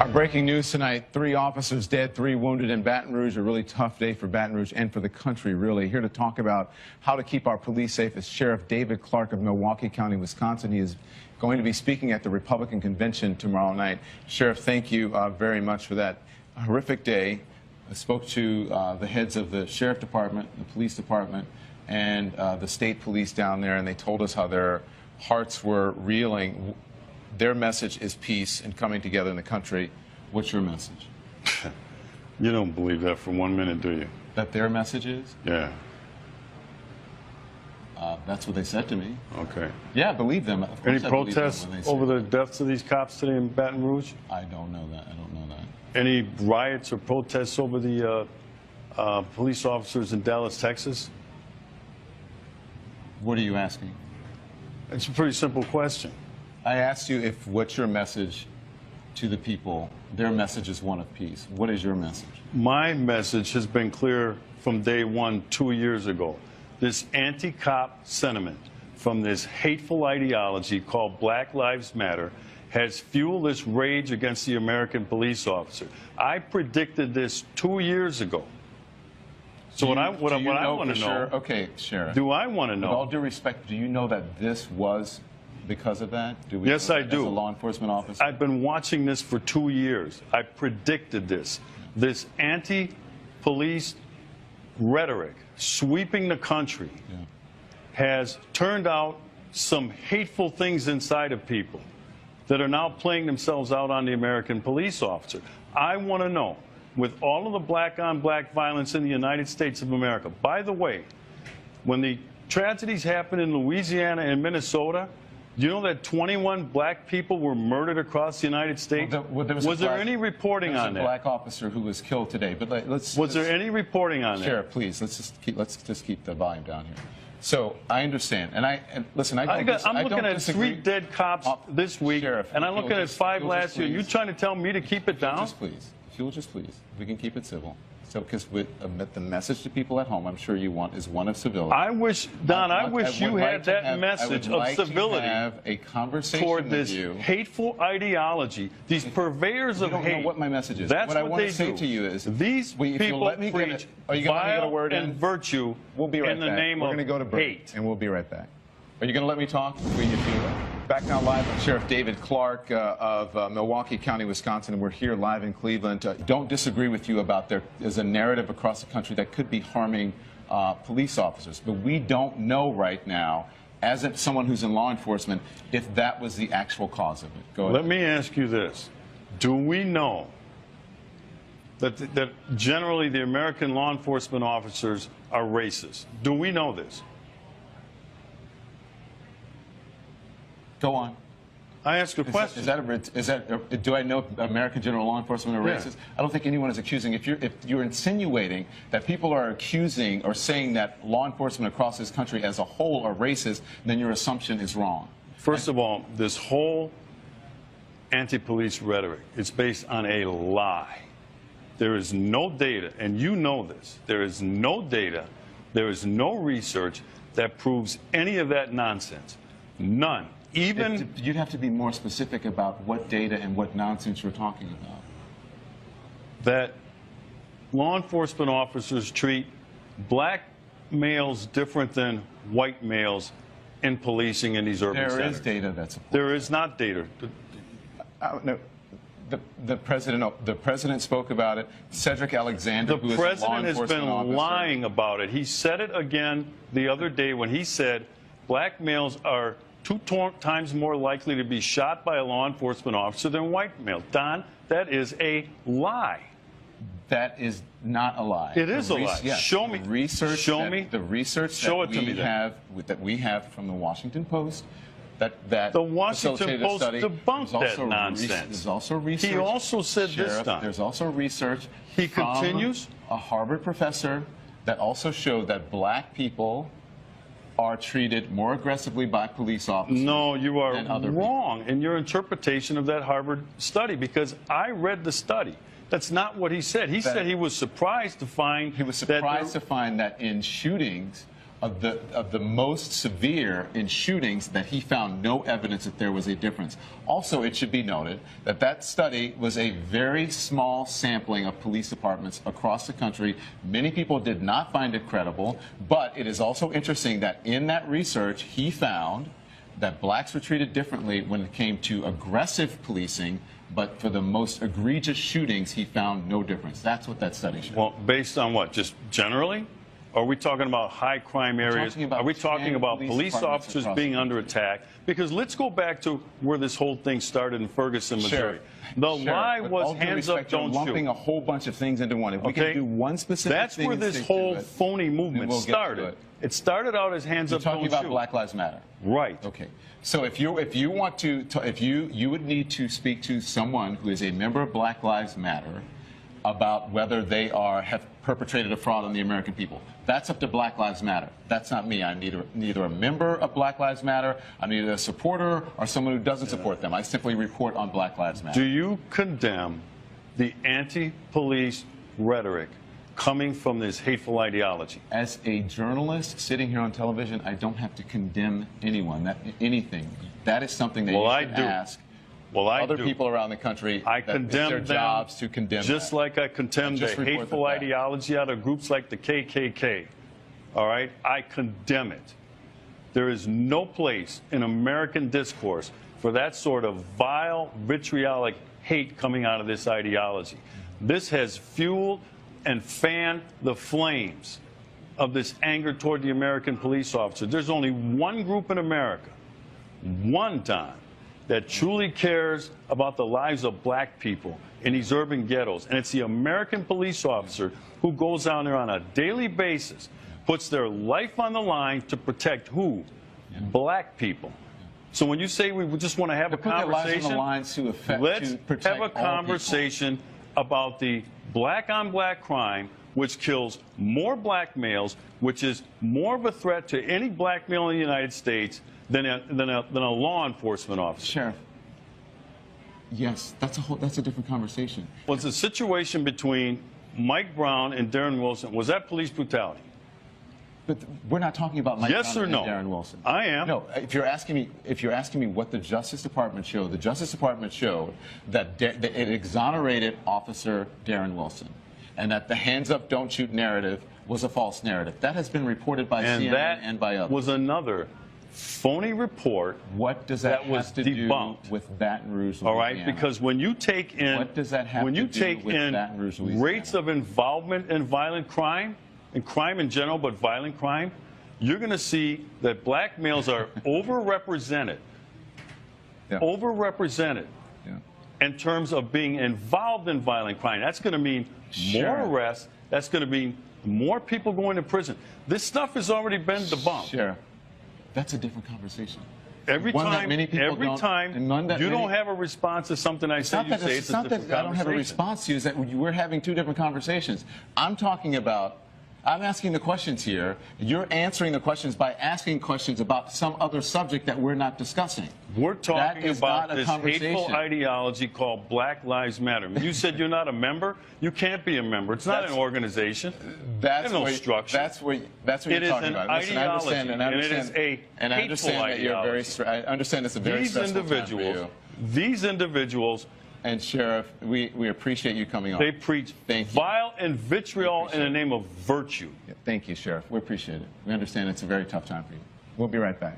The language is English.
Our breaking news tonight, 3 officers dead, 3 wounded in Baton Rouge. A really tough day for Baton Rouge and for the country, really. Here to talk about how to keep our police safe is Sheriff David Clark of Milwaukee County, Wisconsin. He is going to be speaking at the Republican convention tomorrow night. Sheriff, thank you very much for that horrific day. I spoke to the heads of the Sheriff Department, the Police Department, and the state police down there, and they told us how their hearts were reeling. Their message is peace and coming together in the country. What's your message? You don't believe that for 1 minute, do you? That their message is? Yeah. That's what they said to me. Okay. Yeah, I believe them. Of Any course I believe them protests when they say over the that. deaths of these cops today in Baton Rouge? I don't know that. I don't know that. Any riots or protests over the police officers in Dallas, Texas? What are you asking? It's a pretty simple question. I asked you if what's your message to the people. Their message is one of peace. What is your message? My message has been clear from day one 2 years ago. This anti-cop sentiment from this hateful ideology called Black Lives Matter has fueled this rage against the American police officer. I predicted this 2 years ago. So what I want to know, okay, Sheriff. do I want to know? With all due respect, do you know that this was because of that? Do we Yes, I do. As a law enforcement officer? I've been watching this for 2 years. I predicted this. This anti-police rhetoric sweeping the country has turned out some hateful things inside of people that are now playing themselves out on the American police officer. I want to know, with all of the black-on-black violence in the United States of America, by the way, when the tragedies happened in Louisiana and Minnesota, do you know that 21 black people were murdered across the United States? Was there any reporting on that? There was a black officer who was killed today. But was there any reporting on that? Sheriff, please, let's just keep the volume down here. So I understand, and listen, I'm looking at 3 dead cops this week, Sheriff, and I'm looking at 5 last year. You trying to tell me to keep it down? Just please, if you'll just please, we can keep it civil. So, because the message to people at home, I'm sure you want, is one of civility. I wish, Don, I wish you had that message of civility have a conversation toward this with you. Hateful ideology, these purveyors of hate. You don't know what my message is. That's what I want to say to you is, these people preach vile and virtue in the name of hate. And we'll be right back. Are you going to let me talk? Back now live with Sheriff David Clark of Milwaukee County, Wisconsin, and we're here live in Cleveland. Don't disagree with you about there's a narrative across the country that could be harming police officers, but we don't know right now, as someone who's in law enforcement, if that was the actual cause of it. Go ahead. Let me ask you this. Do we know that generally the American law enforcement officers are racist? Do we know this? Go on. I ask a question. Do I know American general law enforcement are racist? Yeah. I don't think anyone is accusing. If you're insinuating that people are accusing or saying that law enforcement across this country as a whole are racist, then your assumption is wrong. First of all, this whole anti-police rhetoric is based on a lie. There is no data, and you know this. There is no data, there is no research that proves any of that nonsense. None. You'd have to be more specific about what data and what nonsense you're talking about. That law enforcement officers treat black males different than white males in policing in these urban centers. There is data that supports There is not data. No. The president spoke about it. Cedric Alexander, who is a law enforcement officer. The president has been lying about it. He said it again the other day when he said black males are 2 times more likely to be shot by a law enforcement officer than white males. Don, that is a lie. That is not a lie. It is a lie. Yes, show me. The research that we have from the Washington Post. The Washington Post debunked that nonsense. There's also research. He also said this time. There's also research. He continues. A Harvard professor that also showed that black people are treated more aggressively by police officers. No, you are wrong people. in your interpretation of that Harvard study, because I read the study. That's not what he said. He said he was surprised to find to find that in shootings of the most severe in shootings that he found no evidence that there was a difference. Also, it should be noted that that study was a very small sampling of police departments across the country. Many people did not find it credible, but it is also interesting that in that research, he found that blacks were treated differently when it came to aggressive policing, but for the most egregious shootings, he found no difference. That's what that study showed. Well, based on what? Just generally? Are we talking about high crime areas? Are we talking about police officers being under attack? Because let's go back to where this whole thing started in Ferguson, Missouri. The lie was hands up, don't shoot. Lumping a whole bunch of things into one. If we can do one specific That's thing where this whole phony movement started. It started out as hands up, don't shoot. You're talking about Black Lives Matter. Right. Okay. So if you want to, you would need to speak to someone who is a member of Black Lives Matter about whether they have perpetrated a fraud on the American people. That's up to Black Lives Matter. That's not me. I'm neither a member of Black Lives Matter, I'm neither a supporter or someone who doesn't support them. I simply report on Black Lives Matter. Do you condemn the anti-police rhetoric coming from this hateful ideology? As a journalist sitting here on television, I don't have to condemn anyone, anything. That is something that you should ask other people around the country. I condemn their jobs to condemn just that. Like I condemn the hateful ideology out of groups like the KKK. All right? I condemn it. There is no place in American discourse for that sort of vile, vitriolic hate coming out of this ideology. This has fueled and fanned the flames of this anger toward the American police officer. There's only one group in America, one time, that truly cares about the lives of black people in these urban ghettos. And it's the American police officer who goes down there on a daily basis, puts their life on the line to protect who? Black people. So when you say we just want to have a conversation, let's have a conversation about the black-on-black crime, which kills more black males, which is more of a threat to any black male in the United States than a law enforcement officer. Sheriff, yes, that's a different conversation. Was the situation between Mike Brown and Darren Wilson, was that police brutality? But we're not talking about Mike yes Brown or no? and Darren Wilson. I am. No, if you're asking me what the Justice Department showed, the Justice Department showed that it exonerated Officer Darren Wilson, and that the hands up, don't shoot narrative was a false narrative. That has been reported by CNN and by others. Was another phony report. What does that have to do with Baton Rouge, Louisiana? All right, because when you take in what does that have to do with Baton Rouge, Louisiana? Rates of involvement in violent crime, and crime in general, but violent crime, you're going to see that black males are overrepresented. Overrepresented in terms of being involved in violent crime. That's going to mean more arrests. That's going to mean more people going to prison. This stuff has already been debunked. Sure. That's a different conversation. Every time you don't have a response to something I say, you say it's a different conversation. I don't have a response to you. Is that we're having two different conversations. I'm asking the questions here. You're answering the questions by asking questions about some other subject that we're not discussing. We're talking about this hateful ideology called Black Lives Matter. You said you're not a member. You can't be a member. It's not an organization. There's no structure. That's what you're talking about. It is an ideology, and it is a hateful ideology. I understand it's a very stressful time for you. These individuals. And Sheriff, we appreciate you coming on. They preach vile and vitriol in the name of virtue. Thank you, Sheriff. We appreciate it. We understand it's a very tough time for you. We'll be right back.